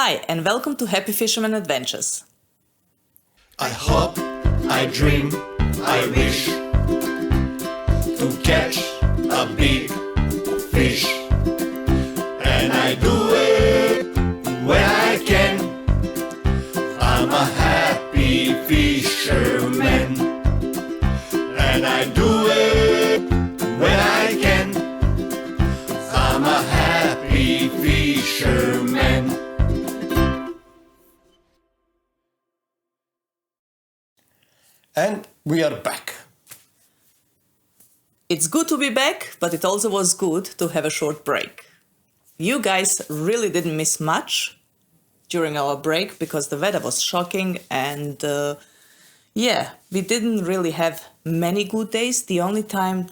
Hi, and welcome to Happy Fisherman Adventures. I hope, I dream, I wish to catch a big fish, and I do it when I can. I'm a happy fisherman, and I do it when I can. I'm a happy fisherman. And we are back. It's good to be back, but it also was good to have a short break. You guys really didn't miss much during our break because the weather was shocking and we didn't really have many good days. The only time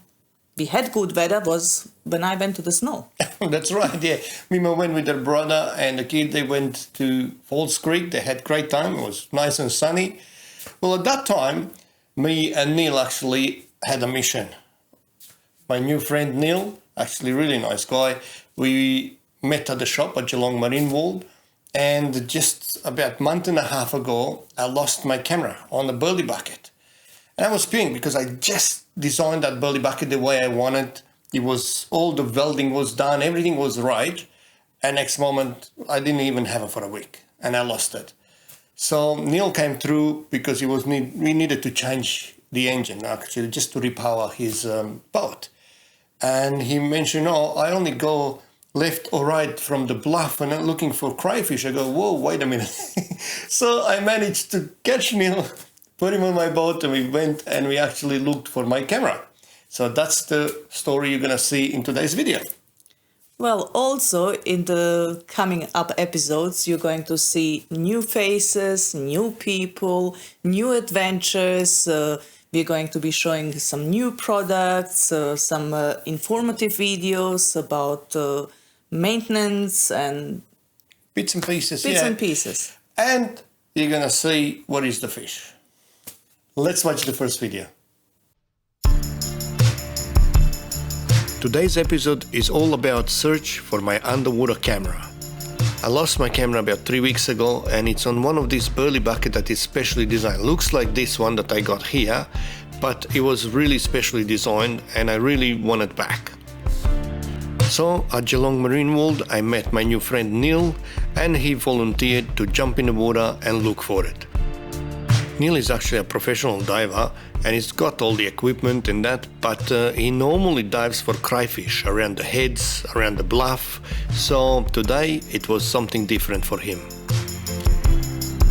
we had good weather was when I went to the snow. That's right, yeah. Mima went with her brother and the kid. They went to Falls Creek. They had a great time. It was nice and sunny. Well, at that time, me and Neale actually had a mission. My new friend Neale, actually really nice guy, we met at the shop at Geelong Marine World, and just about a month and a half ago, I lost my camera on the burley bucket. And I was peeing because I just designed that burley bucket the way I wanted. It was, all the welding was done, everything was right. And next moment, I didn't even have it for a week, and I lost it. So Neale came through because we needed to change the engine, actually, just to repower his boat. And he mentioned, I only go left or right from the bluff and I'm looking for crayfish. I go, whoa, wait a minute. So I managed to catch Neale, put him on my boat, and we went and we actually looked for my camera. So that's the story you're going to see in today's video. Well, also in the coming up episodes, you're going to see new faces, new people, new adventures. We're going to be showing some new products, some informative videos about maintenance and bits and pieces. And you're going to see what is the fish. Let's watch the first video. Today's episode is all about search for my underwater camera. I lost my camera about 3 weeks ago and it's on one of these burley buckets that is specially designed. Looks like this one that I got here, but it was really specially designed and I really want it back. So at Geelong Marine World I met my new friend Neale and he volunteered to jump in the water and look for it. Neale is actually a professional diver and he's got all the equipment and that, but he normally dives for crayfish around the heads, around the bluff, so today it was something different for him.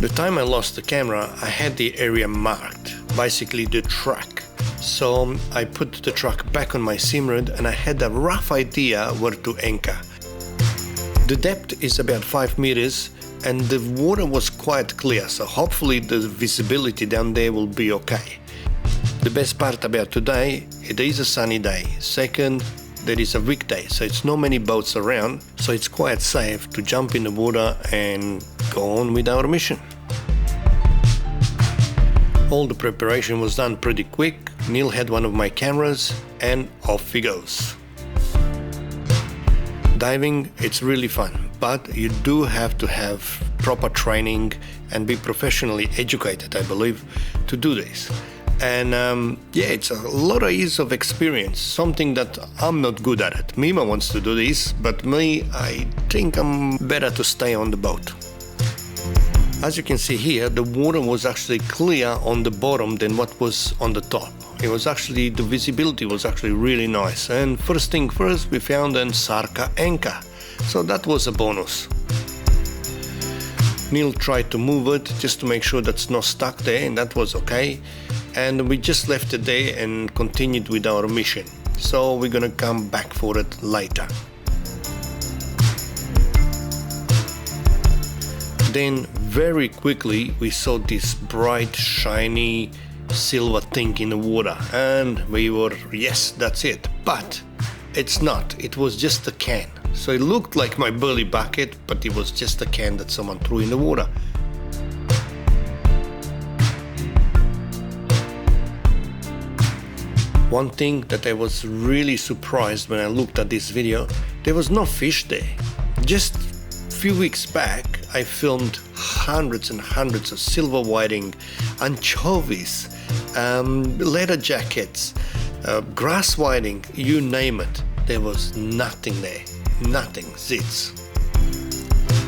The time I lost the camera, I had the area marked, basically the track. So I put the truck back on my sim rod and I had a rough idea where to anchor. The depth is about 5 meters and the water was quite clear, so hopefully the visibility down there will be okay. The best part about today, it is a sunny day. Second, there is a weekday, so it's not many boats around, so it's quite safe to jump in the water and go on with our mission. All the preparation was done pretty quick. Neale had one of my cameras and off he goes. Diving, it's really fun, but you do have to have proper training and be professionally educated, I believe, to do this. And it's a lot of years of experience, something that I'm not good at it. Mima wants to do this, but me, I think I'm better to stay on the boat. As you can see here, the water was actually clear on the bottom than what was on the top. It was actually, the visibility was actually really nice. And first thing first, we found an Sarka anchor. So that was a bonus. Neale tried to move it just to make sure that's not stuck there, and that was okay. And we just left it there and continued with our mission. So we're gonna come back for it later. Then very quickly we saw this bright, shiny silver thing in the water and we were, yes, that's it. But it's not, it was just a can. So it looked like my burley bucket, but it was just a can that someone threw in the water. One thing that I was really surprised when I looked at this video, there was no fish there. Just a few weeks back, I filmed hundreds and hundreds of silver whiting, anchovies, leather jackets, grass whiting, you name it. There was nothing there. Nothing. Zits.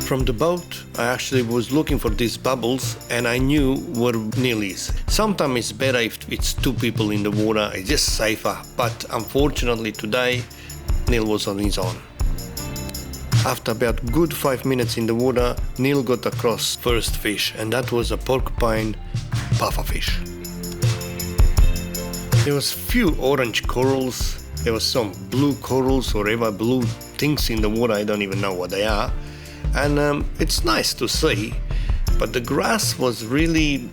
From the boat, I actually was looking for these bubbles and I knew where Neale is. Sometimes it's better if it's two people in the water, it's just safer. But unfortunately today, Neale was on his own. After about good 5 minutes in the water, Neale got across first fish, and that was a porcupine pufferfish. There was few orange corals, there was some blue corals or ever blue things in the water, I don't even know what they are. And it's nice to see, but the grass was really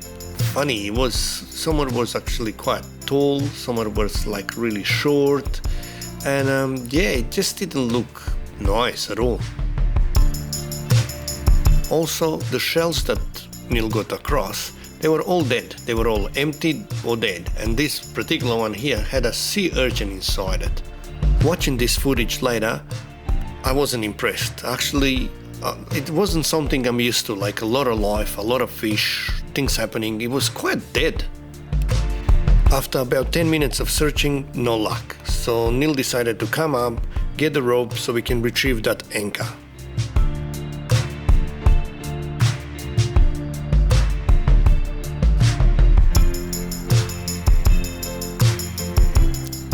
funny. Some was actually quite tall, some was like really short, and yeah, it just didn't look nice at all. Also, the shells that Neale got across, they were all dead. They were all emptied or dead, and this particular one here had a sea urchin inside it. Watching this footage later, I wasn't impressed. Actually, it wasn't something I'm used to, like a lot of life, a lot of fish, things happening. It was quite dead. After about 10 minutes of searching, no luck. So Neale decided to come up, get the rope so we can retrieve that anchor.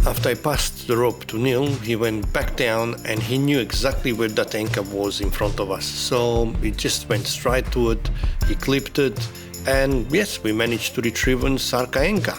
After I passed the rope to Neale, he went back down and he knew exactly where that anchor was in front of us. So he just went straight to it, he clipped it, and yes, we managed to retrieve an Sarka anchor.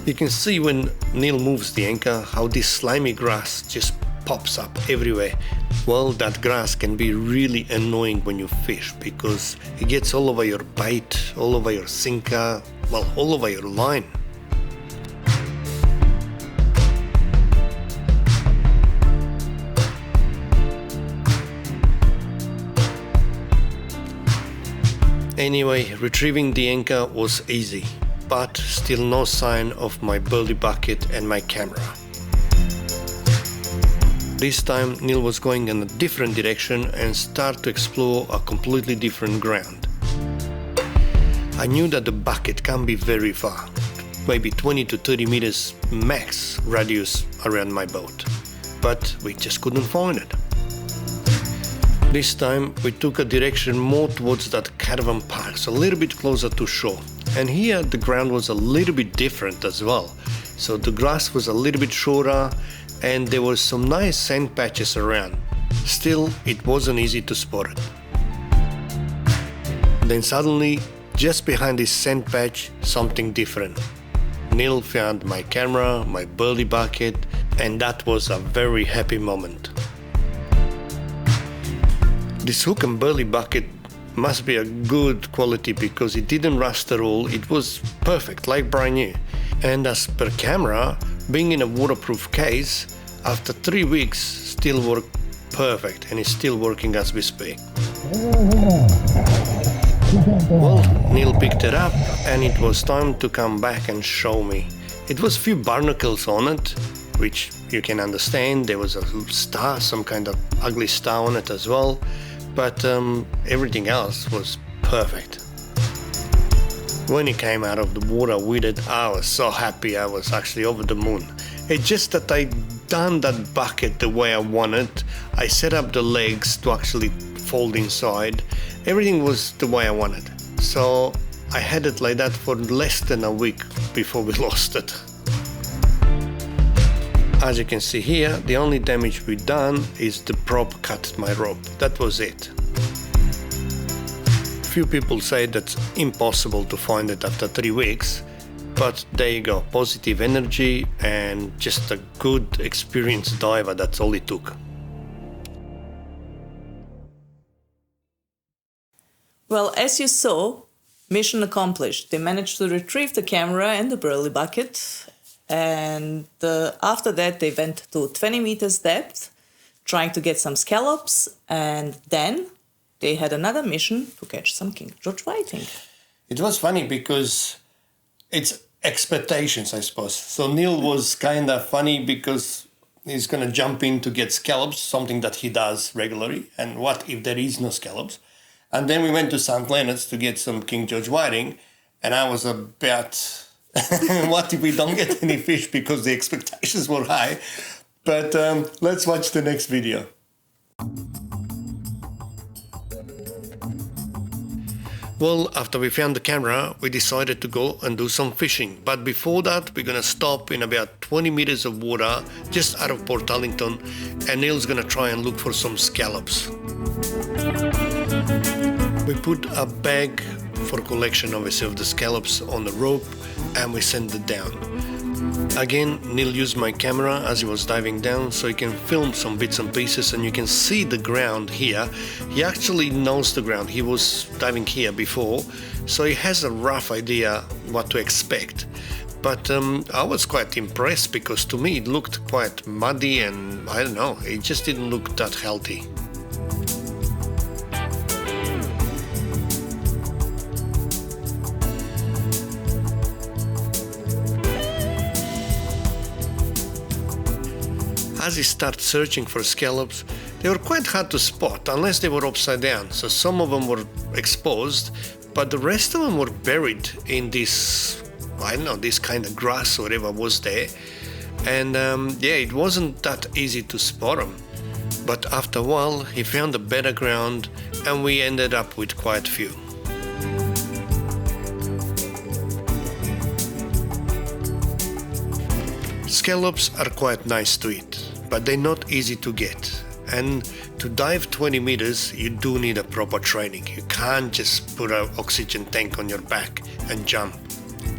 You can see when Neale moves the anchor how this slimy grass just pops up everywhere. Well, that grass can be really annoying when you fish because it gets all over your bait, all over your sinker, well, all over your line. Anyway, retrieving the anchor was easy, but still no sign of my burley bucket and my camera. This time Neale was going in a different direction and start to explore a completely different ground. I knew that the bucket can't be very far, maybe 20 to 30 meters max radius around my boat, but we just couldn't find it. This time we took a direction more towards that caravan park, so a little bit closer to shore. And here the ground was a little bit different as well. So the grass was a little bit shorter and there were some nice sand patches around. Still, it wasn't easy to spot it. Then suddenly, just behind this sand patch, something different. Neale found my camera, my burley bucket, and that was a very happy moment. This hook and burley bucket must be a good quality because it didn't rust at all. It was perfect, like brand new. And as per camera, being in a waterproof case, after 3 weeks still worked perfect and is still working as we speak. Well, Neale picked it up and it was time to come back and show me. It was few barnacles on it, which you can understand. There was a star, some kind of ugly star on it as well, but everything else was perfect. When he came out of the water with it, I was so happy. I was actually over the moon. It's just that I done that bucket the way I wanted. I set up the legs to actually fold inside. Everything was the way I wanted. So I had it like that for less than a week before we lost it. As you can see here, the only damage we done is the prop cut my rope. That was it. Few people say that's impossible to find it after 3 weeks, but there you go, positive energy and just a good experienced diver, that's all it took. Well, as you saw, mission accomplished. They managed to retrieve the camera and the burley bucket, and after that they went to 20 meters depth, trying to get some scallops, and then they had another mission to catch some King George whiting. It was funny because it's expectations, I suppose. So Neale was kind of funny because he's going to jump in to get scallops, something that he does regularly. And what if there is no scallops? And then we went to St. Leonard's to get some King George whiting. And I was about, what if we don't get any fish, because the expectations were high. But let's watch the next video. Well, after we found the camera, we decided to go and do some fishing. But before that, we're gonna stop in about 20 meters of water just out of Port Arlington, and Neale's gonna try and look for some scallops. We put a bag for collection, obviously, of the scallops on the rope, and we sent it down. Again, Neale used my camera as he was diving down so he can film some bits and pieces, and you can see the ground here. He actually knows the ground. He was diving here before, so he has a rough idea what to expect. But I was quite impressed because to me it looked quite muddy and I don't know, it just didn't look that healthy. As he started searching for scallops, they were quite hard to spot unless they were upside down. So some of them were exposed, but the rest of them were buried in this, I don't know, this kind of grass or whatever was there. And yeah, it wasn't that easy to spot them. But after a while, he found a better ground and we ended up with quite a few. Scallops are quite nice to eat, but they're not easy to get. And to dive 20 meters, you do need a proper training. You can't just put an oxygen tank on your back and jump.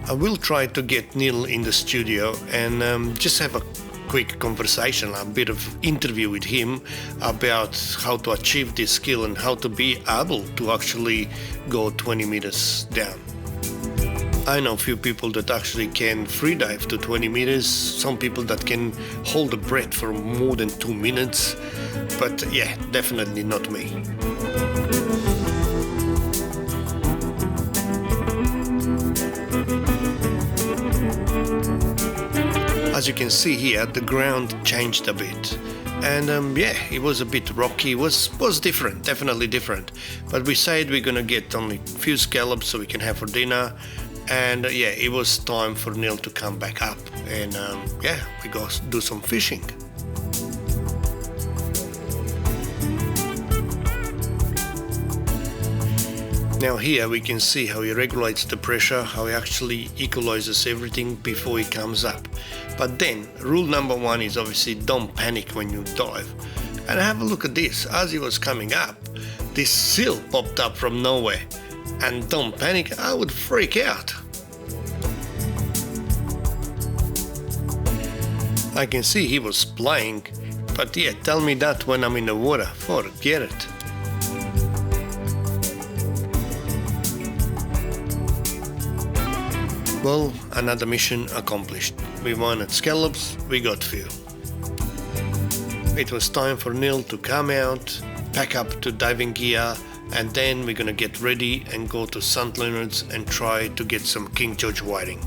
I will try to get Neale in the studio and just have a quick conversation, a bit of interview with him about how to achieve this skill and how to be able to actually go 20 meters down. I know a few people that actually can free dive to 20 meters, some people that can hold the breath for more than 2 minutes, but yeah, definitely not me. As you can see here, the ground changed a bit. And yeah, it was a bit rocky, it was different, definitely different. But we said we're gonna get only a few scallops so we can have for dinner. And yeah, it was time for Neale to come back up and yeah, we go do some fishing. Now here we can see how he regulates the pressure, how he actually equalizes everything before he comes up. But then, rule number one is obviously don't panic when you dive. And have a look at this, as he was coming up, this seal popped up from nowhere. And don't panic, I would freak out. I can see he was playing, but yeah, tell me that when I'm in the water, forget it. Well, another mission accomplished. We wanted scallops, we got few. It was time for Neale to come out, pack up to diving gear, and then we're gonna get ready and go to St. Leonard's and try to get some King George whiting.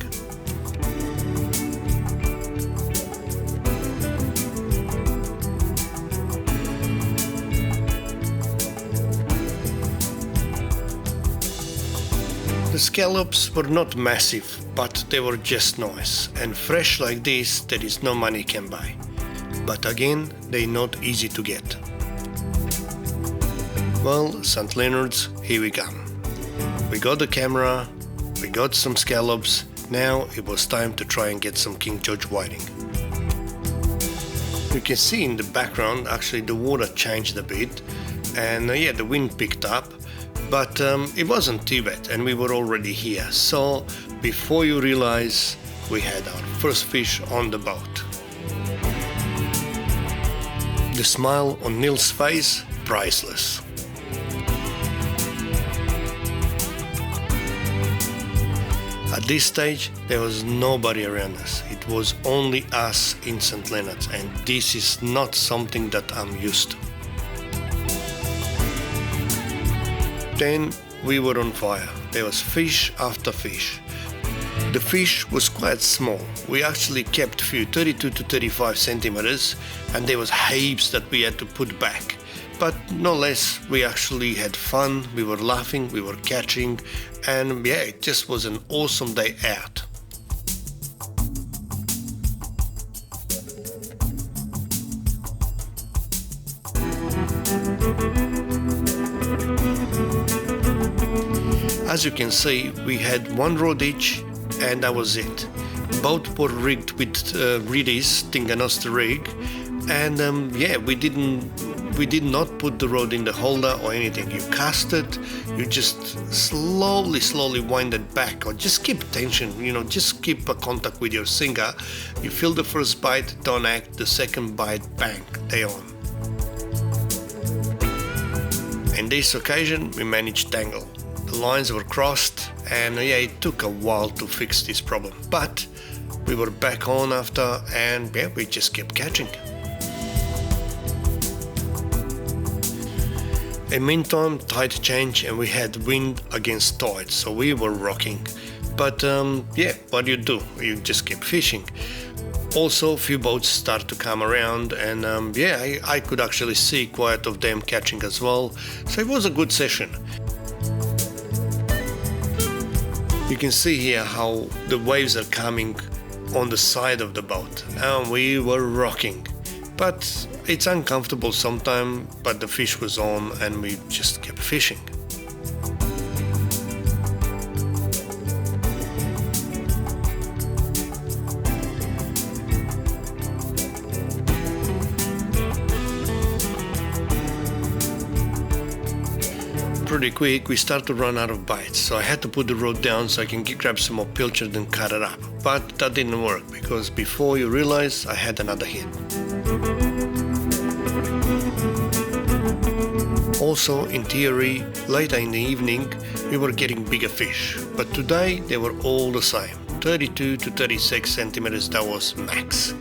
The scallops were not massive, but they were just nice, and fresh like this there is no money can buy. But again, they're not easy to get. Well, St. Leonard's, here we come. We got the camera, we got some scallops, now it was time to try and get some King George whiting. You can see in the background, actually the water changed a bit, and yeah, the wind picked up, but it wasn't too bad, and we were already here. So before you realize, we had our first fish on the boat. The smile on Neale's face, priceless. At this stage, there was nobody around us. It was only us in St. Leonard's, and this is not something that I'm used to. Then we were on fire. there was fish after fish. The fish was quite small. We actually kept few 32 to 35 centimeters, and there was heaps that we had to put back. But no less, we actually had fun, we were laughing, we were catching, and yeah, it just was an awesome day out. As you can see, we had one rod each, and that was it. Both were rigged with reedies, Tinganos rig, and yeah, we did not put the rod in the holder or anything. You cast it, you just slowly wind it back, or just keep tension, just keep a contact with your sinker. You feel the first bite, don't act, the second bite, bang, they on. In this occasion, we managed tangle. The lines were crossed, and yeah, it took a while to fix this problem, but we were back on after, and yeah, we just kept catching. In meantime, tide changed and we had wind against tide, so we were rocking. But yeah, what do? You just keep fishing. Also, a few boats start to come around, and yeah, I could actually see quite of them catching as well, so it was a good session. You can see here how the waves are coming on the side of the boat, and we were rocking. But it's uncomfortable sometimes, but the fish was on and we just kept fishing. Pretty quick, we started to run out of bites, so I had to put the rod down so I can grab some more pilchard and cut it up. But that didn't work, because before you realize, I had another hit. Also, in theory, later in the evening, we were getting bigger fish, but today they were all the same. 32 to 36 centimeters, that was max.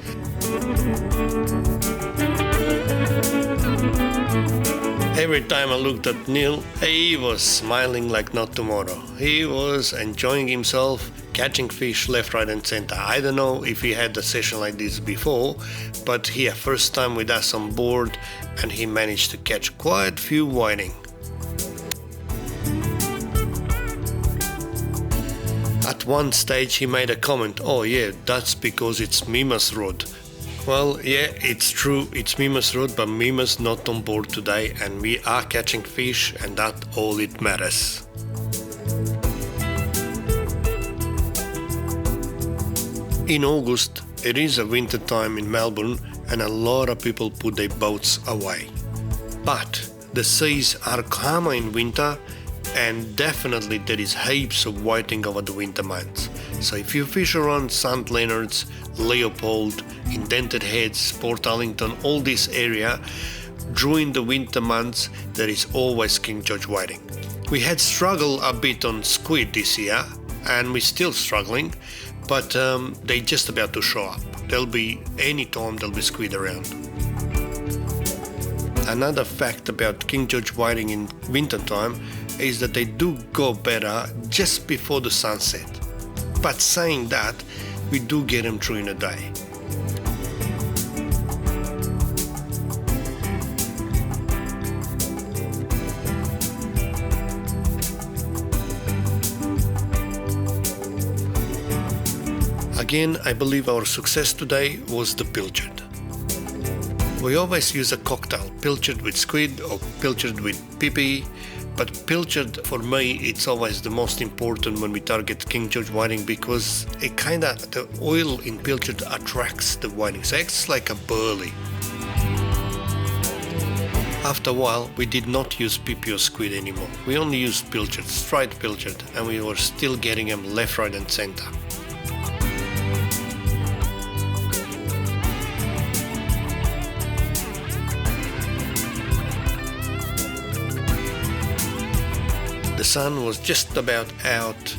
Every time I looked at Neale, he was smiling like not tomorrow. He was enjoying himself, catching fish left, right and center. I don't know if he had a session like this before, but here, first time with us on board, and he managed to catch quite a few whiting. At one stage he made a comment, "Oh yeah, that's because it's Mima's rod." Well, yeah, it's true, it's Mima's rod, but Mima's not on board today, and we are catching fish, and that's all it matters. In August, it is a winter time in Melbourne, and a lot of people put their boats away. But the seas are calmer in winter, and definitely there is heaps of whiting over the winter months. So if you fish around St. Leonard's, Leopold, Indented Heads, Port Arlington, all this area, during the winter months there is always King George whiting. We had struggled a bit on squid this year, and we're still struggling, but they're just about to show up. There'll be any time there'll be squid around. Another fact about King George whiting in winter time is that they do go better just before the sunset. But saying that, we do get them through in a day. Again, I believe our success today was the pilchard. We always use a cocktail, pilchard with squid or pilchard with pipi, but pilchard for me it's always the most important when we target King George whiting, because the oil in pilchard attracts the whiting, so it's like a burley. After a while we did not use pipi or squid anymore. We only used pilchard, straight pilchard, and we were still getting them left, right and center. The sun was just about out,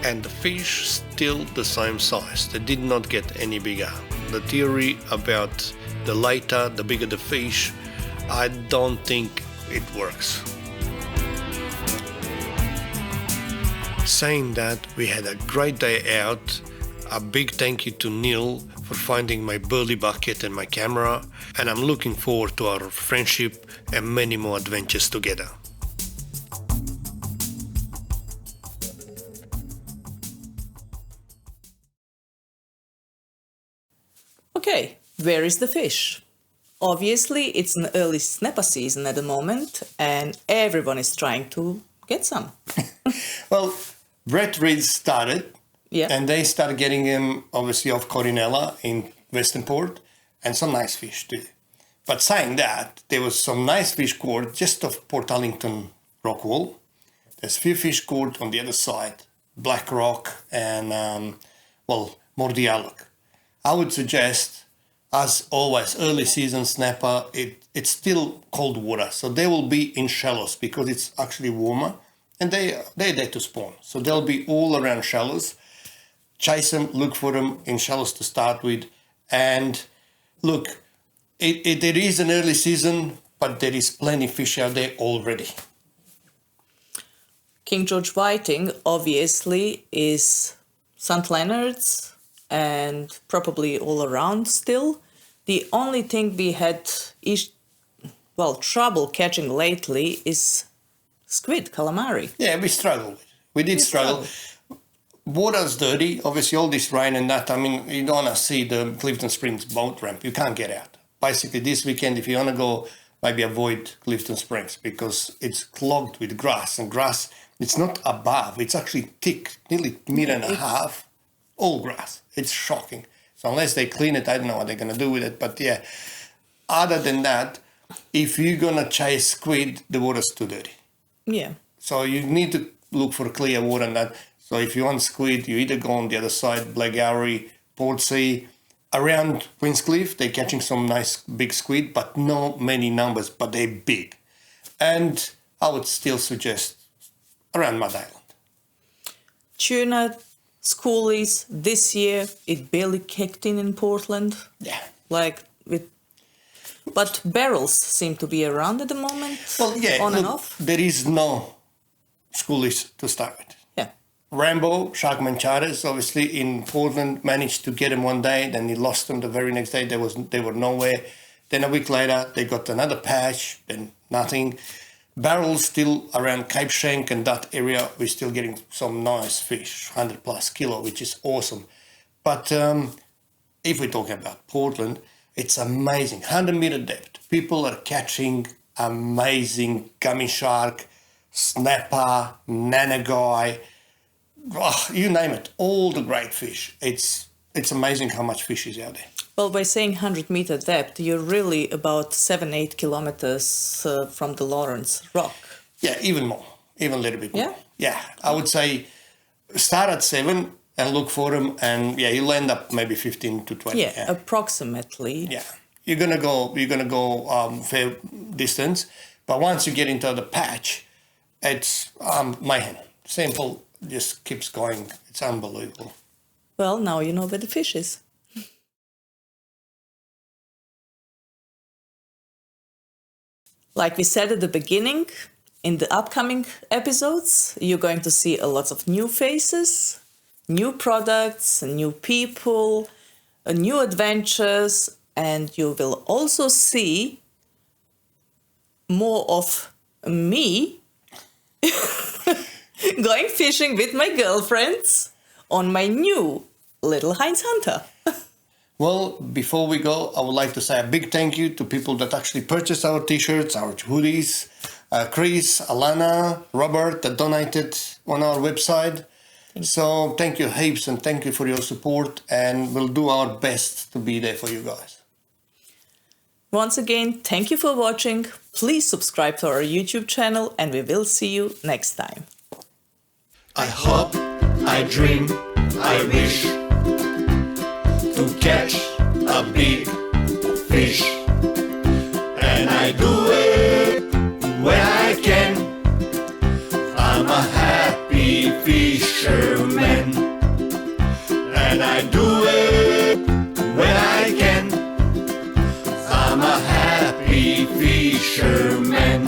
and the fish still the same size. They did not get any bigger. The theory about the later, the bigger the fish, I don't think it works. Saying that, we had a great day out. A big thank you to Neale for finding my burley bucket and my camera, and I'm looking forward to our friendship and many more adventures together. Okay, where is the fish? Obviously, it's an early snapper season at the moment, and everyone is trying to get some. Well, Brett Reed started, Yeah. and they started getting him obviously off Corinella in Western Port, and some nice fish too. But saying that, there was some nice fish caught just off Port Allington Rockwall. There's a few fish caught on the other side, Black Rock and, Mordialloc. I would suggest, as always, early season snapper, it's still cold water, so they will be in shallows because it's actually warmer, and they're there to spawn. So they'll be all around shallows. Chase them, look for them in shallows to start with, and look, it is an early season, but there is plenty of fish out there already. King George whiting obviously is St. Leonard's and probably all around still. The only thing we had trouble catching lately is squid, calamari. Yeah, we struggled. We did struggle. Water's dirty. Obviously, all this rain and that. I mean, you don't want to see the Clifton Springs boat ramp. You can't get out. Basically, this weekend, if you want to go, maybe avoid Clifton Springs because it's clogged with grass. And grass, it's not above. It's actually thick, nearly meter and a half. All grass. It's shocking. So unless they clean it, I don't know what they're going to do with it. But yeah, other than that, if you're going to chase squid, the water's too dirty. Yeah. So you need to look for clear water and that. So if you want squid, you either go on the other side, Blackgowrie, Portsea. Around Queenscliff, they're catching some nice big squid, but not many numbers, but they're big. And I would still suggest around Mud Island. Tuna, schoolies, this year, it barely kicked in Portland. Yeah. But barrels seem to be around at the moment, Well, yeah, on and look, off. there is no schoolies to start with. Yeah. Rambo, Sharkman Charters, obviously in Portland, managed to get them one day, then he lost them the very next day. They were nowhere. Then a week later, they got another patch, then nothing. Barrels still around Cape Schanck and that area, we're still getting some nice fish, 100 plus kilo, which is awesome. But if we're talking about Portland, it's amazing. 100 meter depth. People are catching amazing gummy shark, snapper, nanagai, you name it, all the great fish. It's amazing how much fish is out there. Well, by saying 100-meter depth, you're really about 7-8 kilometers from the Lawrence Rock. Yeah, even more, even a little bit more. Yeah? Yeah, I would say start at 7 and look for them, and yeah, you'll end up maybe 15 to 20. Yeah, approximately. Yeah, you're gonna go fair distance, but once you get into the patch, it's mayhem. Simple, just keeps going. It's unbelievable. Well, now you know where the fish is. Like we said at the beginning, in the upcoming episodes, you're going to see a lot of new faces, new products, new people, new adventures, and you will also see more of me going fishing with my girlfriends on my new little Heinz Hunter. Well, before we go, I would like to say a big thank you to people that actually purchased our t-shirts, our hoodies, Chris, Alana, Robert, that donated on our website. So thank you heaps, and thank you for your support, and we'll do our best to be there for you guys. Once again, thank you for watching. Please subscribe to our YouTube channel, and we will see you next time. I hope, I dream, I wish to catch a big fish, and I do it when I can. I'm a happy fisherman, and I do it when I can. I'm a happy fisherman.